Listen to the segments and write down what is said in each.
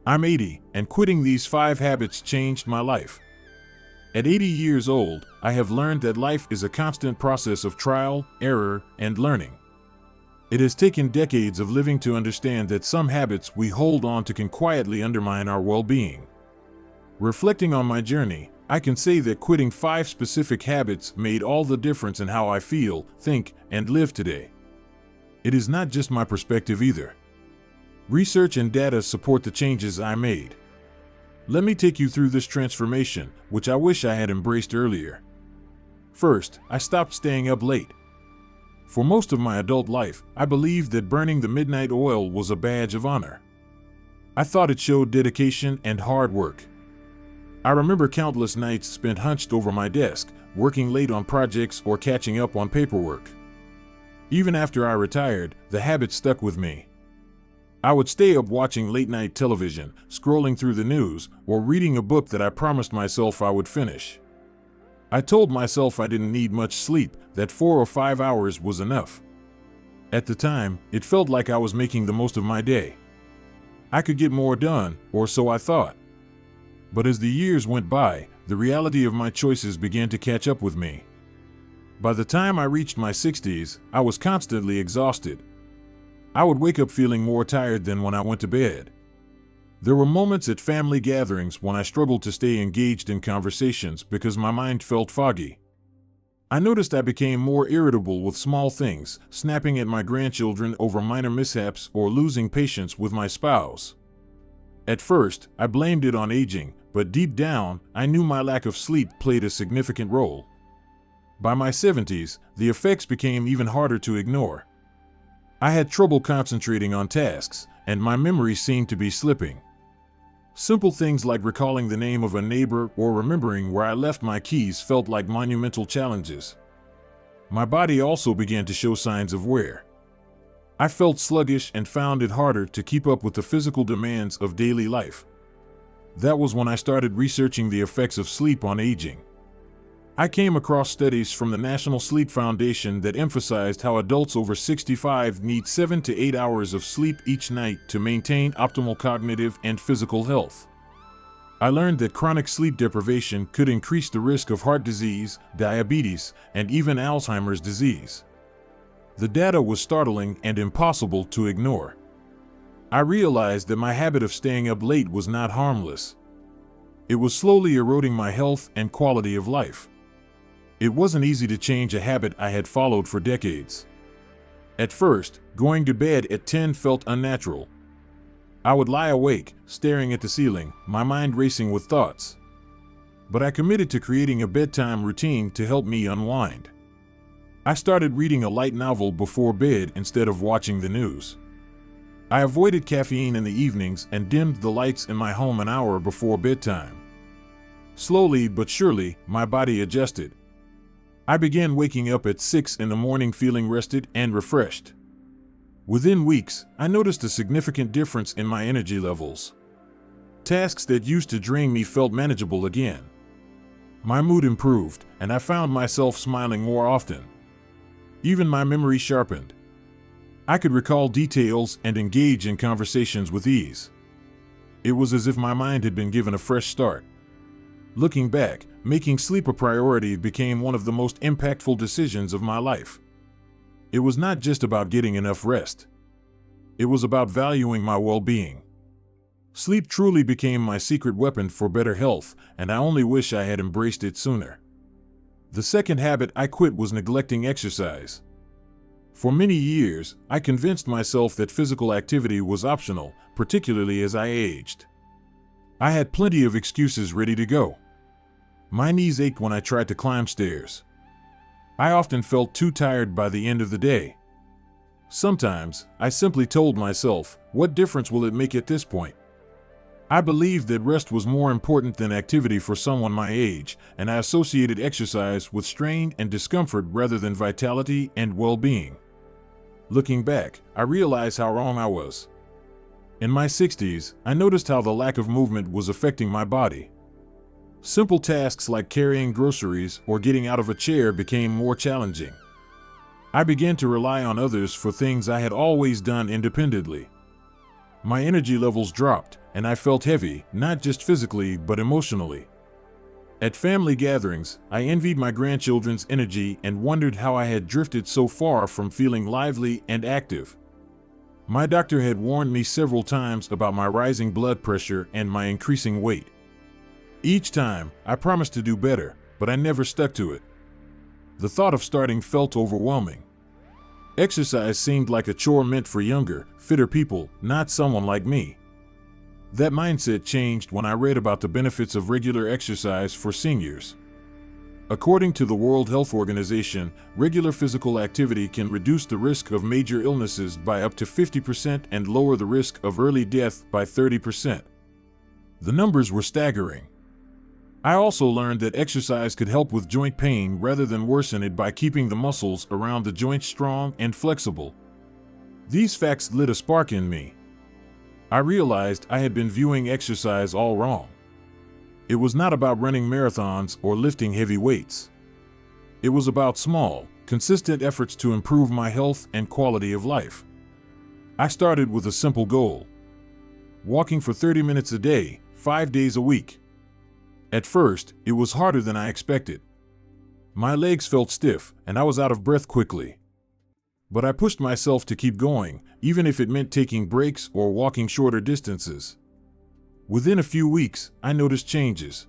I'm 80, and quitting these 5 habits changed my life. At 80 years old, I have learned that life is a constant process of trial, error, and learning. It has taken decades of living to understand that some habits we hold on to can quietly undermine our well-being. Reflecting on my journey, I can say that quitting 5 specific habits made all the difference in how I feel, think, and live today. It is not just my perspective either. Research and data support the changes I made. Let me take you through this transformation, which I wish I had embraced earlier. First, I stopped staying up late. For most of my adult life, I believed that burning the midnight oil was a badge of honor. I thought it showed dedication and hard work. I remember countless nights spent hunched over my desk, working late on projects or catching up on paperwork. Even after I retired, the habit stuck with me. I would stay up watching late-night television, scrolling through the news, or reading a book that I promised myself I would finish. I told myself I didn't need much sleep, that 4 or 5 hours was enough. At the time, it felt like I was making the most of my day. I could get more done, or so I thought. But as the years went by, the reality of my choices began to catch up with me. By the time I reached my 60s, I was constantly exhausted. I would wake up feeling more tired than when I went to bed. There were moments at family gatherings when I struggled to stay engaged in conversations because my mind felt foggy. I noticed I became more irritable with small things, snapping at my grandchildren over minor mishaps or losing patience with my spouse. At first, I blamed it on aging, but deep down, I knew my lack of sleep played a significant role. By my 70s, the effects became even harder to ignore. I had trouble concentrating on tasks, and my memory seemed to be slipping. Simple things like recalling the name of a neighbor or remembering where I left my keys felt like monumental challenges. My body also began to show signs of wear. I felt sluggish and found it harder to keep up with the physical demands of daily life. That was when I started researching the effects of sleep on aging. I came across studies from the National Sleep Foundation that emphasized how adults over 65 need 7 to 8 hours of sleep each night to maintain optimal cognitive and physical health. I learned that chronic sleep deprivation could increase the risk of heart disease, diabetes, and even Alzheimer's disease. The data was startling and impossible to ignore. I realized that my habit of staying up late was not harmless. It was slowly eroding my health and quality of life. It wasn't easy to change a habit I had followed for decades. At first, going to bed at 10 felt unnatural. I would lie awake, staring at the ceiling, my mind racing with thoughts. But I committed to creating a bedtime routine to help me unwind. I started reading a light novel before bed instead of watching the news. I avoided caffeine in the evenings and dimmed the lights in my home an hour before bedtime. Slowly but surely, my body adjusted. I began waking up at 6 in the morning feeling rested and refreshed. Within weeks, I noticed a significant difference in my energy levels. Tasks that used to drain me felt manageable again. My mood improved, and I found myself smiling more often. Even my memory sharpened. I could recall details and engage in conversations with ease. It was as if my mind had been given a fresh start. Looking back, making sleep a priority became one of the most impactful decisions of my life. It was not just about getting enough rest. It was about valuing my well-being. Sleep truly became my secret weapon for better health, and I only wish I had embraced it sooner. The second habit I quit was neglecting exercise. For many years, I convinced myself that physical activity was optional, particularly as I aged. I had plenty of excuses ready to go. My knees ached when I tried to climb stairs. I often felt too tired by the end of the day. Sometimes, I simply told myself, what difference will it make at this point? I believed that rest was more important than activity for someone my age, and I associated exercise with strain and discomfort rather than vitality and well-being. Looking back, I realized how wrong I was. In my 60s, I noticed how the lack of movement was affecting my body. Simple tasks like carrying groceries or getting out of a chair became more challenging. I began to rely on others for things I had always done independently. My energy levels dropped, and I felt heavy, not just physically, but emotionally. At family gatherings, I envied my grandchildren's energy and wondered how I had drifted so far from feeling lively and active. My doctor had warned me several times about my rising blood pressure and my increasing weight. Each time, I promised to do better, but I never stuck to it. The thought of starting felt overwhelming. Exercise seemed like a chore meant for younger, fitter people, not someone like me. That mindset changed when I read about the benefits of regular exercise for seniors. According to the World Health Organization, regular physical activity can reduce the risk of major illnesses by up to 50% and lower the risk of early death by 30%. The numbers were staggering. I also learned that exercise could help with joint pain rather than worsen it by keeping the muscles around the joints strong and flexible. These facts lit a spark in me. I realized I had been viewing exercise all wrong. It was not about running marathons or lifting heavy weights. It was about small, consistent efforts to improve my health and quality of life. I started with a simple goal: walking for 30 minutes a day, 5 days a week. At first, it was harder than I expected. My legs felt stiff, and I was out of breath quickly. But I pushed myself to keep going, even if it meant taking breaks or walking shorter distances. Within a few weeks, I noticed changes.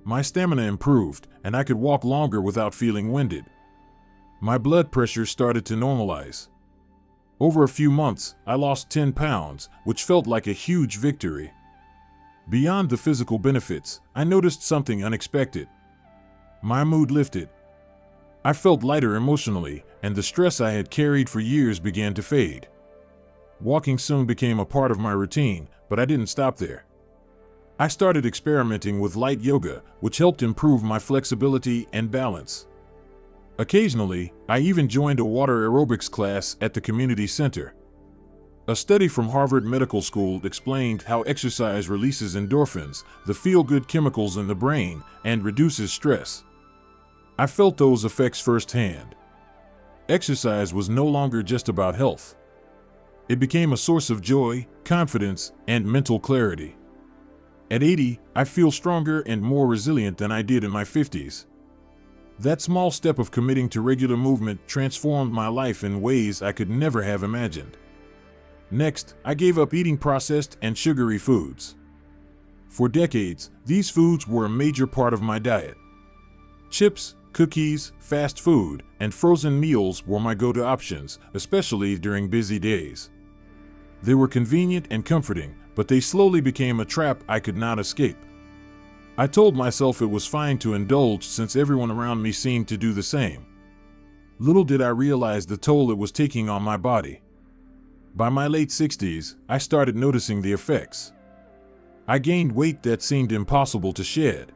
My stamina improved, and I could walk longer without feeling winded. My blood pressure started to normalize. Over a few months, I lost 10 pounds, which felt like a huge victory. Beyond the physical benefits, I noticed something unexpected. My mood lifted. I felt lighter emotionally, and the stress I had carried for years began to fade. Walking soon became a part of my routine, but I didn't stop there. I started experimenting with light yoga, which helped improve my flexibility and balance. Occasionally, I even joined a water aerobics class at the community center. A study from Harvard Medical School explained how exercise releases endorphins, the feel-good chemicals in the brain, and reduces stress. I felt those effects firsthand. Exercise was no longer just about health. It became a source of joy, confidence, and mental clarity. At 80, I feel stronger and more resilient than I did in my 50s. That small step of committing to regular movement transformed my life in ways I could never have imagined. Next, I gave up eating processed and sugary foods. For decades, these foods were a major part of my diet. Chips, cookies, fast food, and frozen meals were my go-to options, especially during busy days. They were convenient and comforting, but they slowly became a trap I could not escape. I told myself it was fine to indulge since everyone around me seemed to do the same. Little did I realize the toll it was taking on my body. By my late 60s, I started noticing the effects. I gained weight that seemed impossible to shed.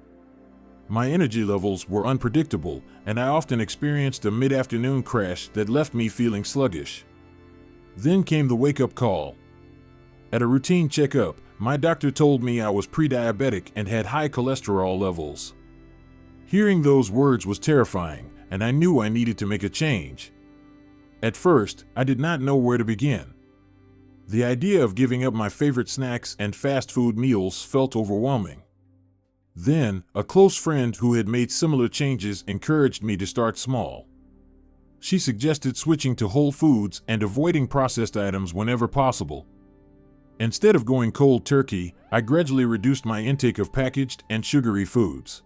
My energy levels were unpredictable, and I often experienced a mid-afternoon crash that left me feeling sluggish. Then came the wake-up call. At a routine checkup, my doctor told me I was pre-diabetic and had high cholesterol levels. Hearing those words was terrifying, and I knew I needed to make a change. At first, I did not know where to begin. The idea of giving up my favorite snacks and fast food meals felt overwhelming. Then, a close friend who had made similar changes encouraged me to start small. She suggested switching to whole foods and avoiding processed items whenever possible. Instead of going cold turkey, I gradually reduced my intake of packaged and sugary foods.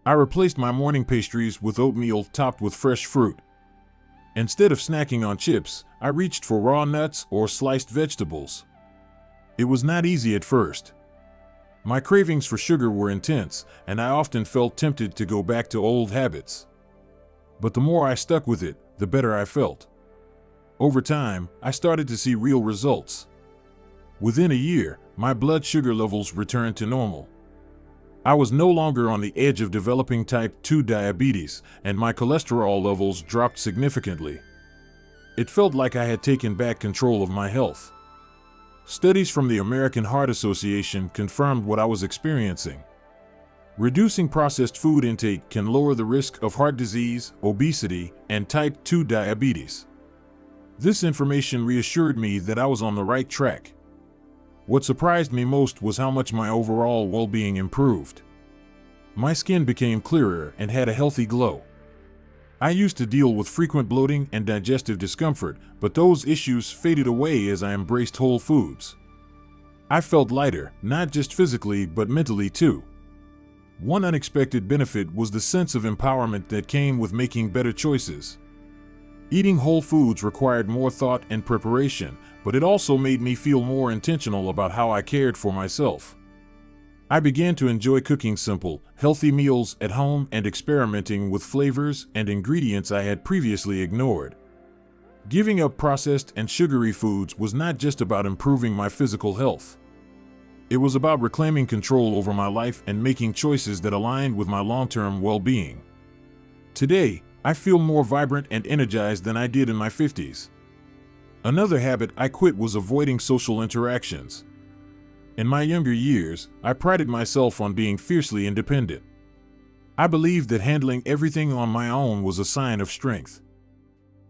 I replaced my morning pastries with oatmeal topped with fresh fruit. Instead of snacking on chips, I reached for raw nuts or sliced vegetables. It was not easy at first. My cravings for sugar were intense, and I often felt tempted to go back to old habits. But the more I stuck with it, the better I felt. Over time, I started to see real results. Within a year, my blood sugar levels returned to normal. I was no longer on the edge of developing type 2 diabetes, and my cholesterol levels dropped significantly. It felt like I had taken back control of my health. Studies from the American Heart Association confirmed what I was experiencing. Reducing processed food intake can lower the risk of heart disease, obesity, and type 2 diabetes. This information reassured me that I was on the right track. What surprised me most was how much my overall well-being improved. My skin became clearer and had a healthy glow. I used to deal with frequent bloating and digestive discomfort, but those issues faded away as I embraced whole foods. I felt lighter, not just physically but mentally too. One unexpected benefit was the sense of empowerment that came with making better choices. Eating whole foods required more thought and preparation, but it also made me feel more intentional about how I cared for myself. I began to enjoy cooking simple, healthy meals at home and experimenting with flavors and ingredients I had previously ignored. Giving up processed and sugary foods was not just about improving my physical health. It was about reclaiming control over my life and making choices that aligned with my long-term well-being. Today, I feel more vibrant and energized than I did in my 50s. Another habit I quit was avoiding social interactions. In my younger years, I prided myself on being fiercely independent. I believed that handling everything on my own was a sign of strength.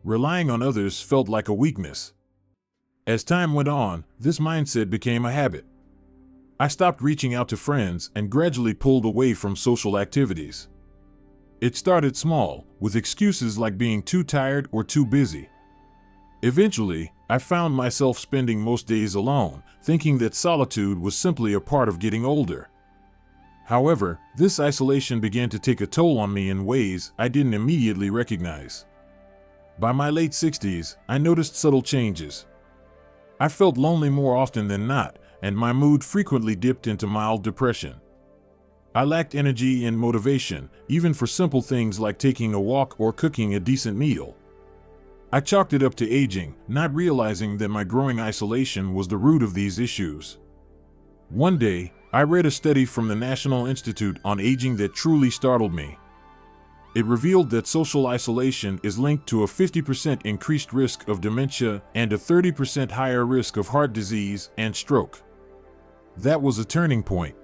Relying on others felt like a weakness. As time went on, this mindset became a habit. I stopped reaching out to friends and gradually pulled away from social activities. It started small, with excuses like being too tired or too busy. Eventually, I found myself spending most days alone, thinking that solitude was simply a part of getting older. However, this isolation began to take a toll on me in ways I didn't immediately recognize. By my late 60s, I noticed subtle changes. I felt lonely more often than not, and my mood frequently dipped into mild depression. I lacked energy and motivation, even for simple things like taking a walk or cooking a decent meal. I chalked it up to aging, not realizing that my growing isolation was the root of these issues. One day, I read a study from the National Institute on Aging that truly startled me. It revealed that social isolation is linked to a 50% increased risk of dementia and a 30% higher risk of heart disease and stroke. That was a turning point.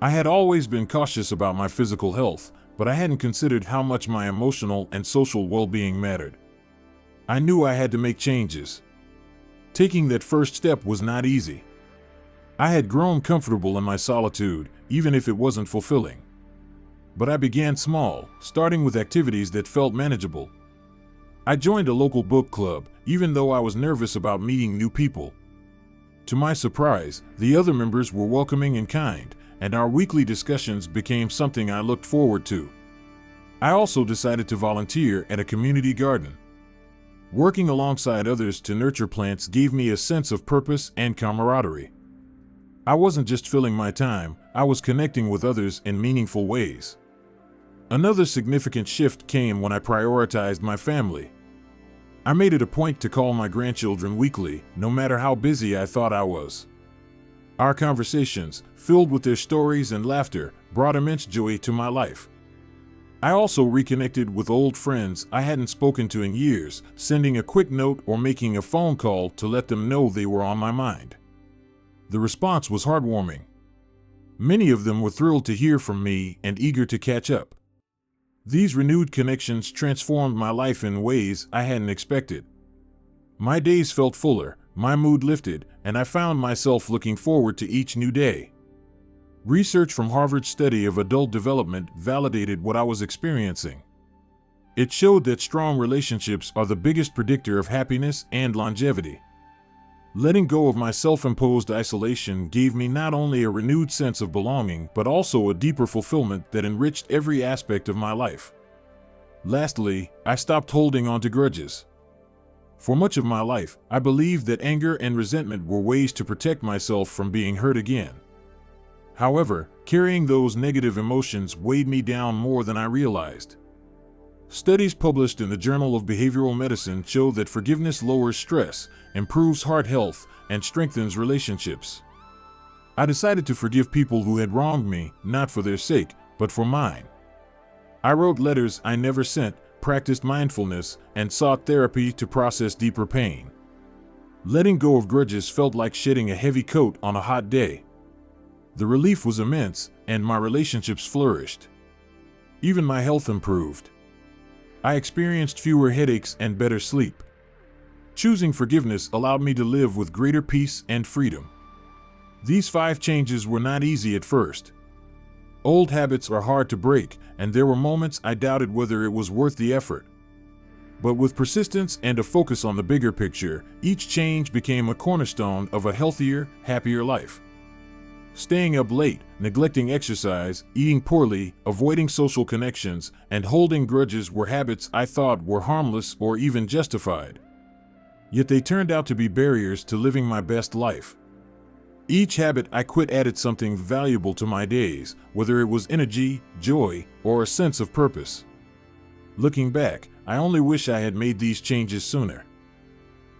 I had always been cautious about my physical health, but I hadn't considered how much my emotional and social well-being mattered. I knew I had to make changes. Taking that first step was not easy. I had grown comfortable in my solitude, even if it wasn't fulfilling. But I began small, starting with activities that felt manageable. I joined a local book club, even though I was nervous about meeting new people. To my surprise, the other members were welcoming and kind, and our weekly discussions became something I looked forward to. I also decided to volunteer at a community garden. Working alongside others to nurture plants gave me a sense of purpose and camaraderie. I wasn't just filling my time, I was connecting with others in meaningful ways. Another significant shift came when I prioritized my family. I made it a point to call my grandchildren weekly, no matter how busy I thought I was. Our conversations, filled with their stories and laughter, brought immense joy to my life. I also reconnected with old friends I hadn't spoken to in years, sending a quick note or making a phone call to let them know they were on my mind. The response was heartwarming. Many of them were thrilled to hear from me and eager to catch up. These renewed connections transformed my life in ways I hadn't expected. My days felt fuller, my mood lifted, and I found myself looking forward to each new day. Research from Harvard's study of adult development validated what I was experiencing. It showed that strong relationships are the biggest predictor of happiness and longevity. Letting go of my self-imposed isolation gave me not only a renewed sense of belonging, but also a deeper fulfillment that enriched every aspect of my life. Lastly, I stopped holding on to grudges. For much of my life, I believed that anger and resentment were ways to protect myself from being hurt again. However, carrying those negative emotions weighed me down more than I realized. Studies published in the Journal of Behavioral Medicine show that forgiveness lowers stress, improves heart health, and strengthens relationships. I decided to forgive people who had wronged me, not for their sake, but for mine. I wrote letters I never sent, practiced mindfulness, and sought therapy to process deeper pain. Letting go of grudges felt like shedding a heavy coat on a hot day. The relief was immense, and my relationships flourished. Even my health improved. I experienced fewer headaches and better sleep. Choosing forgiveness allowed me to live with greater peace and freedom. These 5 changes were not easy at first. Old habits are hard to break, and there were moments I doubted whether it was worth the effort. But with persistence and a focus on the bigger picture, each change became a cornerstone of a healthier, happier life. Staying up late, neglecting exercise, eating poorly, avoiding social connections, and holding grudges were habits I thought were harmless or even justified. Yet they turned out to be barriers to living my best life. Each habit I quit added something valuable to my days, whether it was energy, joy, or a sense of purpose. Looking back, I only wish I had made these changes sooner.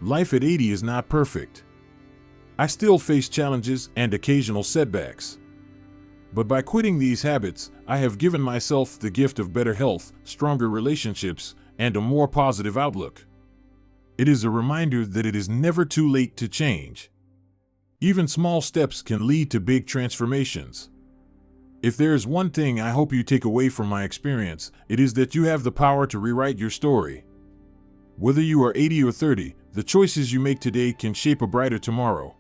Life at 80 is not perfect. I still face challenges and occasional setbacks. But by quitting these habits, I have given myself the gift of better health, stronger relationships, and a more positive outlook. It is a reminder that it is never too late to change. Even small steps can lead to big transformations. If there is one thing I hope you take away from my experience, it is that you have the power to rewrite your story. Whether you are 80 or 30, the choices you make today can shape a brighter tomorrow.